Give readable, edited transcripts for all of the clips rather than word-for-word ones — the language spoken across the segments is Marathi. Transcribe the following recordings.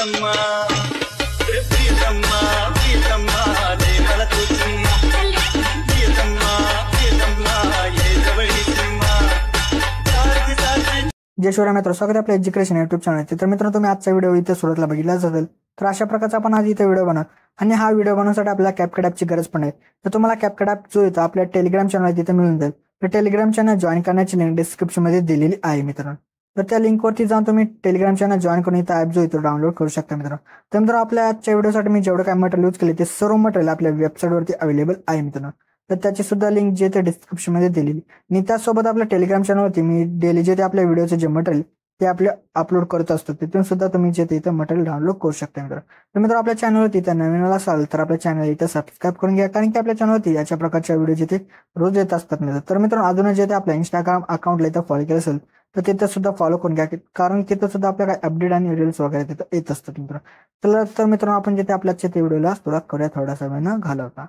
प्रियतम्मा प्रियतम्मा प्रियतम्मा दे मला तू चुम्मा प्रियतम्मा प्रियतम्मा ये जवळी चुम्मा सारखी सारखी। जय शिवराय मित्र, स्वागत आहे आपल्या एज्युकेशन युट्यूब चॅनल। तर मित्रांनो, तुम्ही आजचा व्हिडिओ इथे सुरुवातीला बघितलाच असेल। तर अशा प्रकारचा आपण आज इथे व्हिडिओ बनवू आणि हा व्हिडिओ बनवण्यासाठी आपल्याला कॅपकट ॲपची गरज पण आहे। तर तुम्हाला कॅपकट ॲप जो येतो आपल्या टेलिग्राम चॅनल तिथे मिळून जाईल। तर टेलिग्राम चॅनल जॉईन करण्याची लिंक डिस्क्रिप्शन मध्ये दिलेली आहे मित्रांनो। तर त्या लिंकवरती जाऊन तुम्ही टेलिग्राम चॅनल जॉईन करून इथं ॲप जो येतो डाउनलोड करू शकता मित्रांनो। तर मित्रांनो, आपल्या आजच्या व्हिडिओसाठी मी जेवढं काय मटेरियल यूज केले ते सर्व मटेरियल आपल्या वेबसाईटवरती अवेलेबल आहे मित्रांनो। तर त्याची सुद्धा लिंक जे ते डिस्क्रिप्शन मध्ये दिलेली आणि त्यासोबत आपल्या टेलिग्राम चॅनलवरती मी डेली जे ते आपल्या व्हिडिओचे जे मटेरियल ते आपले अपलोड करत असतो, तिथून सुद्धा तुम्ही जे इथं मटेरियल डाउनलोड करू शकता मित्रांनो। तर मित्रांनो, आपल्या चॅनलवरती इथं नवीन असाल तर आपल्या चॅनल इथं सबस्क्राईब करून घ्या, कारण की आपल्या चॅनलवरती याच्या प्रकारच्या व्हिडिओ जिथे रोज येत असतात मित्रांनो। तर मित्रांनो, अजून जे ते आपल्या इंस्टाग्राम अकाउंटला इथं फॉलो केलं असेल तर तिथं सुद्धा फॉलो करून घ्या, कारण तिथं सुद्धा आपल्या काय अपडेट आणि रील्स वगैरे तिथं येत असतात मित्रांनो। तर मित्रांनो, आपण जिथे आपल्या ते व्हिडिओला सुरुवात करूया थोडासा वेळ न घालवता।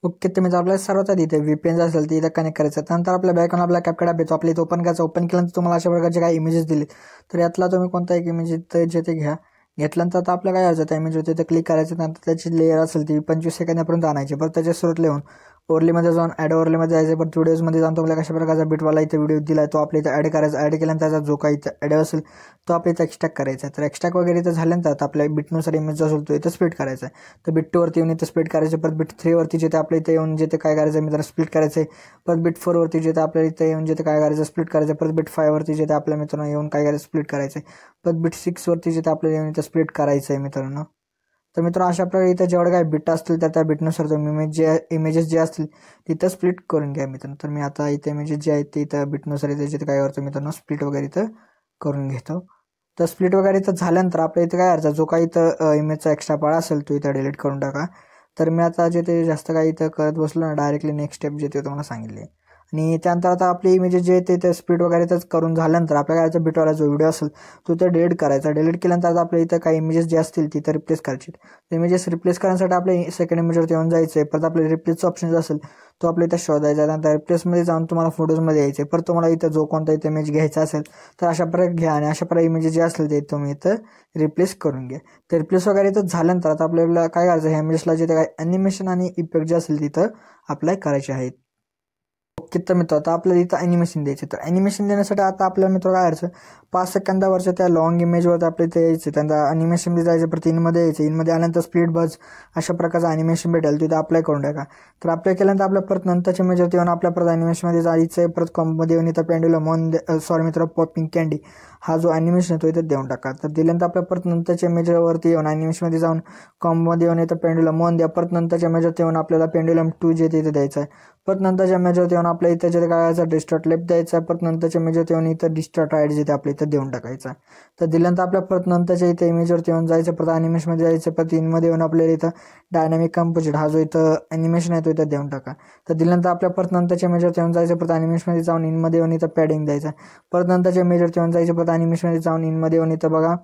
ओके, तर मित्र आपल्याला सर्वात आधी इथे VPN असेल ते इथं कनेक्ट करायचं। त्यानंतर आपल्या बॅकग्राऊंड आपला कॅपकट ॲप येतो, आपल्या इथं ओपन करायचं। ओपन केल्यानंतर तुम्हाला अशा प्रकारचे काही इमेजेस दिले, तर यातला तुम्ही कोणता एक इमेज जे ते घ्या। घेतल्यानंतर आता आपल्याला काय करायचं, त्या इमेज होते ते क्लिक करायचं। त्यानंतर त्याची लेअर असेल ती 25 सेकंदापर्यंत आणायची। परत त्याच्या सुरुवात लिहून ओरलीमध्ये जाऊन ॲड ओरलीमध्ये जायचं। परत व्हिडिओजमध्ये जाऊन तुम्हाला कशा प्रकारचा बिटवाला इथे व्हिडिओ दिला तो आपल्या इथं ॲड करायचा। ॲड केल्यानंतर त्याचा जो काही इथं ॲड असेल तो आपल्या इथं एक्स्ट्रॅक्ट करायचा। तर एक्स्ट्रॅक्ट वगैरे इथं झाल्यानंतर आता आपल्या बिटनुसार इमेज जो असेल तो इथं स्प्लिट करायचा आहे। तर बिट 2 वरती येऊन इथं स्प्लिट करायचं। परत बिट 3 वरती जे ते आपल्या इथं येऊन जे ते काय करायचं मित्रांनो स्प्लिट करायचं। परत बिट 4 वरती जे ते आपल्या इथं येऊन जे ते काय करायचं स्प्लिट करायचं। परत बिट 5 वरती जे ते आपल्या मित्रांनो येऊन काय करायचं स्प्लिट करायचं। परत बिट 6 वरती जे ते आपल्याला येऊन इथं स्प्लिट करायचं आहे मित्रांनो। तर मित्रांनो, अशा प्रकारे इथं जेवढे काही बिट असतील तर त्या बिटनुसार तुम्ही इमेजेस जे असतील तिथं स्प्लिट करून घ्या मित्रांनो। तर मी आता इथे इमेजेस जे आहेत ते इथं बिटनुसार इथे जे काय करतो मित्रांनो स्प्लिट वगैरे इथं करून घेतो। तर स्प्लिट वगैरे इथं झाल्यानंतर आपल्या इथं काय करायचं, जो काही इथं इमेजचा एक्स्ट्रा पार्ट असेल तो इथं डिलीट करून टाका। तर मी आता जे ते जास्त काही इथं करत बसलो ना, डायरेक्टली नेक्स्ट स्टेप जे ते तुम्हाला सांगितले। आणि त्यानंतर आता आपली इमेजेस जे ते स्प्लिट वगैरे तर करून झाल्यानंतर आपल्याला काय बिटवाला जो व्हिडिओ असेल तो इथं डिलीट करायचा। डिलीट केल्यानंतर आता आपल्या इथं काही इमेजेस जे असतील तिथं रिप्लेस करायचे। इमेजेस रिप्लेस करण्यासाठी आपल्या सेकंड इमेजवरती येऊन जायचं। परत आपल्या रिप्लेसचा ऑप्शन असेल तो आपल्या इथं शोधायचा। त्यानंतर रिप्लेसमध्ये जाऊन तुम्हाला फोटोजमध्ये यायचे। परत तुम्हाला इथं जो कोणता इथं इमेज घ्यायचा असेल तर अशा प्रकारे घ्या आणि अशा प्रकारे इमेजेस जे असतील ते तुम्ही इथं रिप्लेस करून घ्या। तर रिप्लेस वगैरे इथं झाल्यानंतर आता आपल्याला काय करायचं, ह्या इमेजेसला जे काही ॲनिमेशन आणि इफेक्ट जे असेल तिथं अप्लाय करायचे आहेत। ओके, तर मित्र आता आपल्याला इथं ॲनिमेशन द्यायचं। तर ॲनिमेशन देण्यासाठी आता आपल्याला मित्र काय करायचं, 5 सेकंदावरच्या त्या लॉंग इमेजवर आपल्या इथे यायचं। त्यांना ॲनिमेशनमध्ये जायचं, परत इनमध्ये यायचं। इनमध्ये आल्यानंतर स्प्लिट बज अशा प्रकारचं ॲनिमेशन भेटेल, तिथं अप्लाय करून टाका। तर अप्लाय केल्यानंतर आपल्या परत नंतरच्या इमेजवरती येऊन आपल्या परत ॲनिमेशनमध्ये जायचं आहे। परत कॉम्बमध्ये येऊन इथं पेंड्युलम सॉरी मित्र पॉपिंग कँडी हा जो ॲनिमेशन आहे तो इथं देऊन टाका। तर दिल्यानंतर आपल्या परत नंतरच्या इमेजवरती येऊन ॲनिमेशनमध्ये जाऊन कॉम्बमध्ये येऊन इथं पेंड्युलम 1 द्या। परत नंतरच्या इमेजवरती येऊन आपल्याला पेंड्युलम 2 जे ते इथं द्यायचं आहे। परत नंतरच्या इमेजवरती येऊन आपल्या इथं जे काय करायचं डिस्टॉर्ट लेफ्ट द्यायचा आहे। परत नंतरच्या इमेजवरती येऊन इथं डिस्टॉर्ट राईट जे ते आपल्या इथं देऊन टाकायचं आहे। तर दिल्यानंतर आपल्या परत नंतरच्या इथं इमेजवरती येऊन जायचं। परत ॲनिमेशनमध्ये जायचं। परत इनमध्ये येऊन आपल्याला इथं डायनामिक कंपोजिट हा जो इथं ॲनिमेशन आहे तो इथं देऊन टाका। तर दिल्यानंतर आपल्या परत नंतरच्या इमेजवरती येऊन जायचं। परत ॲनिमेशनमध्ये जाऊन इनमध्ये येऊन इथं पॅडिंग द्यायचं। परत नंतरच्या इमेजवरती येऊन जायचं। परत ॲनिमेशनमध्ये जाऊन इनमध्ये येऊन इथं बघा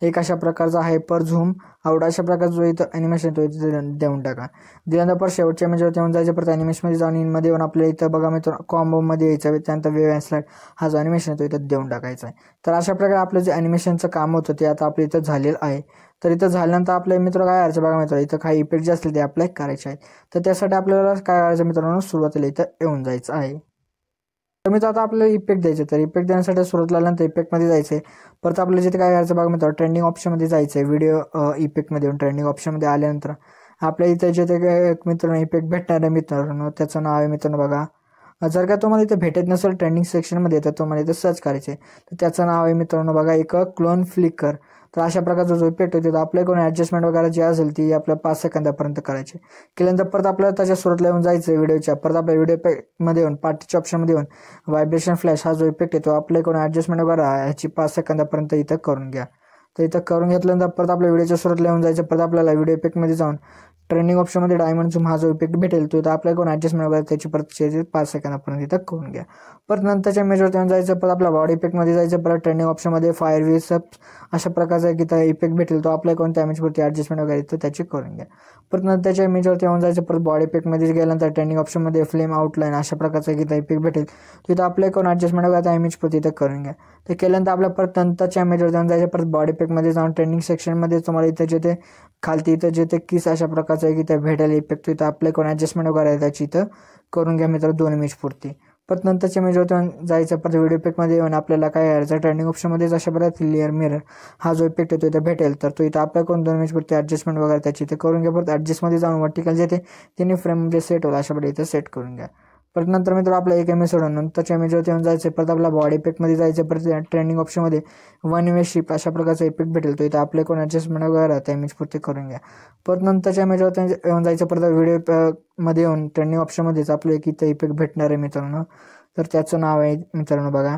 एक अशा प्रकारचा हायपर झूम आवड अशा प्रकारचा जो इथं ॲनिमेशन तो इथं देऊन टाका। दिल्यानंतर परत शेवटच्या इमेजवरती येऊन जायचं। परत ॲनिमेशनमध्ये जाऊन इनमध्ये येऊन आपल्याला इथं बघा मित्र कॉम्बोमध्ये यायचं। त्यानंतर वेव अँड स्लाइड हा जो ॲनिमेशन आहे तो इथं देऊन टाकायचा आहे। तर अशा प्रकारे आपलं जे ॲनिमेशनचं काम होतं ते आता आपल्या इथं झालेलं आहे। तर इथं झाल्यानंतर आपले मित्र काय करायचं बघा मित्र, इथं काही इफेक्ट जे असतील ते अप्लाय करायचे आहेत। तर त्यासाठी आपल्याला काय करायचं मित्रांनो, सुरुवातीला इथं येऊन जायचं आहे। तर मित्र आता आपल्याला इफेक्ट द्यायचे। तर इफेक्ट देण्यासाठी सुरुवात आल्यानंतर इफेक्टमध्ये जायचं आहे। परत आपल्याला जिथे काय करायचं बघा मित्र, ट्रेंडिंग ऑप्शनमध्ये जायचं आहे। व्हिडिओ इफेक्टमध्ये येऊन ट्रेंडिंग ऑप्शनमध्ये आल्यानंतर आपल्या इथे जे ते मित्रांनो इफेक्ट भेटणार आहे मित्रांनो, त्याचं नाव आहे मित्रांनो बघा, जर का तुम्हाला इथे भेटत नसेल ट्रेंडिंग सेक्शनमध्ये तर तुम्हाला इथे सर्च करायचे। तर त्याचं नाव आहे मित्रांनो बघा एक क्लोन फ्लिकर। तर अशा प्रकारचा जो इफेक्ट होतो तो आपल्याकडून ॲडजस्टमेंट वगैरे जी असेल ती आपल्या 5 सेकंदापर्यंत करायची। केल्यानंतर परत आपल्याला त्याच्या सुरुवातीला येऊन जायचं व्हिडिओच्या। परत आपल्या व्हिडिओ इफेक्टमध्ये येऊन पार्टीच्या ऑप्शनमध्ये येऊन व्हायब्रेशन फ्लॅश हा जो इफेक्ट आहे तो आपल्याकडून ॲडजस्टमेंट वगैरे ह्याची 5 सेकंदापर्यंत इथं करून घ्या। तर इथं करून घेतल्यानंतर परत आपल्या व्हिडिओच्या सुरुवातीला येऊन जायचं। परत आपल्याला व्हिडिओ इफेक्टमध्ये जाऊन ट्रेंडिंग ऑप्शनमध्ये डायमंड झूम हा जो इफेक्ट भेटेल तो इथं आपल्याला कोण ॲडजस्टमेंट वगैरे त्याची परत 5 सेकंदापर्यंत इथं करून घ्या. परत नंतरच्या इमेजवरती येऊन जायचं, परत आपल्या बॉडी इफेक्टमध्ये जायचं, परत ट्रेंडिंग ऑप्शनमध्ये फायर व्हील्स अशा प्रकारचा एक इथं इफेक्ट भेटेल तो आपल्याला कोणत्या इमेजवरती ॲडजस्टमेंट वगैरे तर त्याची करून घ्या. परत नंतरच्या इमेजवरती येऊन जायचं, परत बॉडी इफेक्टमध्ये गेल्यानंतर ट्रेंडिंग ऑप्शनमध्ये फ्लेम आउटलाईन अशा प्रकारचा एक इथं इफेक्ट भेटेल तिथं आपल्याला कोण ॲडजस्टमेंट वगैरे त्या इमेजवरती इथं करून घ्या. ते केल्यानंतर आपल्या परत नंतरच्या इमेजवर जाऊन जायचं, परत बॉडी इफेक्टमध्ये जाऊन ट्रेंडिंग सेक्शनमध्ये तुम्हाला इथं जे ते खालती इथं जे ते किस अशा प्रकारचा एक इथं भेटेल इफेक्ट इथं आपल्या कोण ॲडजस्टमेंट वगैरे आहे त्याची इथं करून घ्या मित्र 2 इमेज पुरती. परत नंतरच्या इमेजवरती जायचं, परत व्हिडिओ इफेक्टमध्ये येऊन आपल्याला काय करायचं ट्रेंडिंग ऑप्शनमध्ये अशा प्रकारे क्लिअर मिरर हा जो इफेक्ट येतो इथं भेटेल तर तो इथं आपल्या कोण 2 इमेज पुरती ॲडजस्टमेंट वगैरे त्याची इथं करून घ्या. परत ॲडजस्टमध्ये जाऊन वर्टिकल जे ते 3 फ्रेममध्ये सेट होईल अशा प्रकारे इथं सेट करून घ्या. परत नंतर मित्र आपला 1 इमेज सोडून नंतरच्या इमेजवरती येऊन जायचं, परत आपला बॉडी इफेक्टमध्ये जायचं, परत ट्रेंडिंग ऑप्शनमध्ये 1 इमेज शिप अशा प्रकारचा इफेक्ट भेटेल तो इथं आपल्या कोण ॲडजस्टमेंट वगैरे त्या इमेज पुरती करून घ्या. परत नंतरच्या इमेजवरती येऊन जायचं, परत व्हिडिओ मध्ये येऊन ट्रेंडिंग ऑप्शनमध्येच आपलं एक इथं इफेक्ट भेटणार आहे मित्रांनो. तर त्याचं नाव आहे मित्रांनो बघा,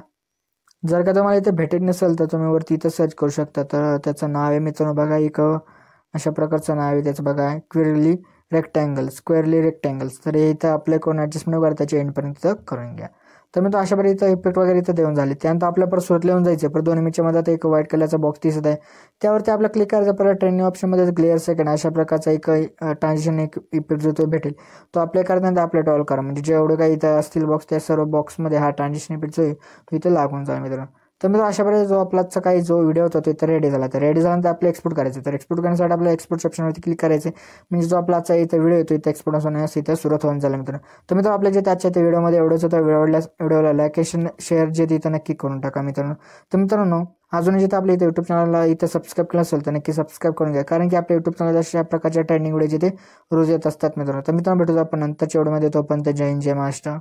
जर का तुम्हाला इथे भेटत नसेल तर तुम्ही वरती इथं सर्च करू शकता. तर त्याचं नाव आहे मित्रांनो बघा, एक अशा प्रकारचं नाव आहे त्याचं बघा, स्क्वेअरली रेक्टँगल्स. तर हे इथं आपले कोण ॲडजस्टमेंट वगैरे त्याच्या एंडपर्यंत करून घ्या. तर मी तो अशा प्रकारे इथं इफेक्ट वगैरे इथं देऊन झाले. त्यानंतर आपल्या परत सुरत लिहून जायचं, परत 2 इमेजच्या मध्ये एक व्हाईट कलरचा बॉक्स दिसत आहे त्यावरती आपलं क्लिक करायचं. परत ट्रेंडिंग ऑप्शनमध्ये ग्लेअर सेकंड अशा प्रकारचा एक ट्रान्झिशन एक इफेक्ट जो तो भेटेल तो अप्लाय करताना आपल्या टॉल करा, म्हणजे जेवढं काही इथं असतील बॉक्स त्या सर्व बॉक्समध्ये हा ट्रान्झिशन इफेक्ट जो आहे तो इथं लागून जाईल मित्रांनो. तर मित्रांनो अशा प्रकारे जो आपला काही जो व्हिडिओ होता तो इथं रेडी झाला. तर रेडी झाल्यानंतर आपलं एक्सपोर्ट करायचं. तर एक्सपोर्ट करण्यासाठी आपल्या एक्सपोर्ट ऑप्शनवरती क्लिक करायचं, म्हणजे जो आपला आजचा इथं व्हिडिओ येतो इथं एक्सपोर्ट होण्यास इथं सुरुवात होऊन झाला मित्रांनो. तर मित्रांनो आपल्या जे आजच्या त्या व्हिडिओमध्ये एवढंच होतं. व्हिडिओला लाईक शेअर जे तिथं नक्की करून टाका मित्रांनो. तर मित्रांनो अजून जिथं आपल्या इथं यूट्यूब चॅनलला इथं सबस्क्राईब केलं असेल तर नक्की सबस्क्राईब करून घ्या, कारण की आपल्या यूट्यूब चॅनल अशा प्रकारच्या ट्रेंडिंग व्हिडिओ जिथे रोज येत असतात मित्रांनो. तर मित्रांनो भेटूया आपण नंतरच्या व्हिडिओमध्ये, तोपर्यंत जय हिंद जय महाराष्ट्र.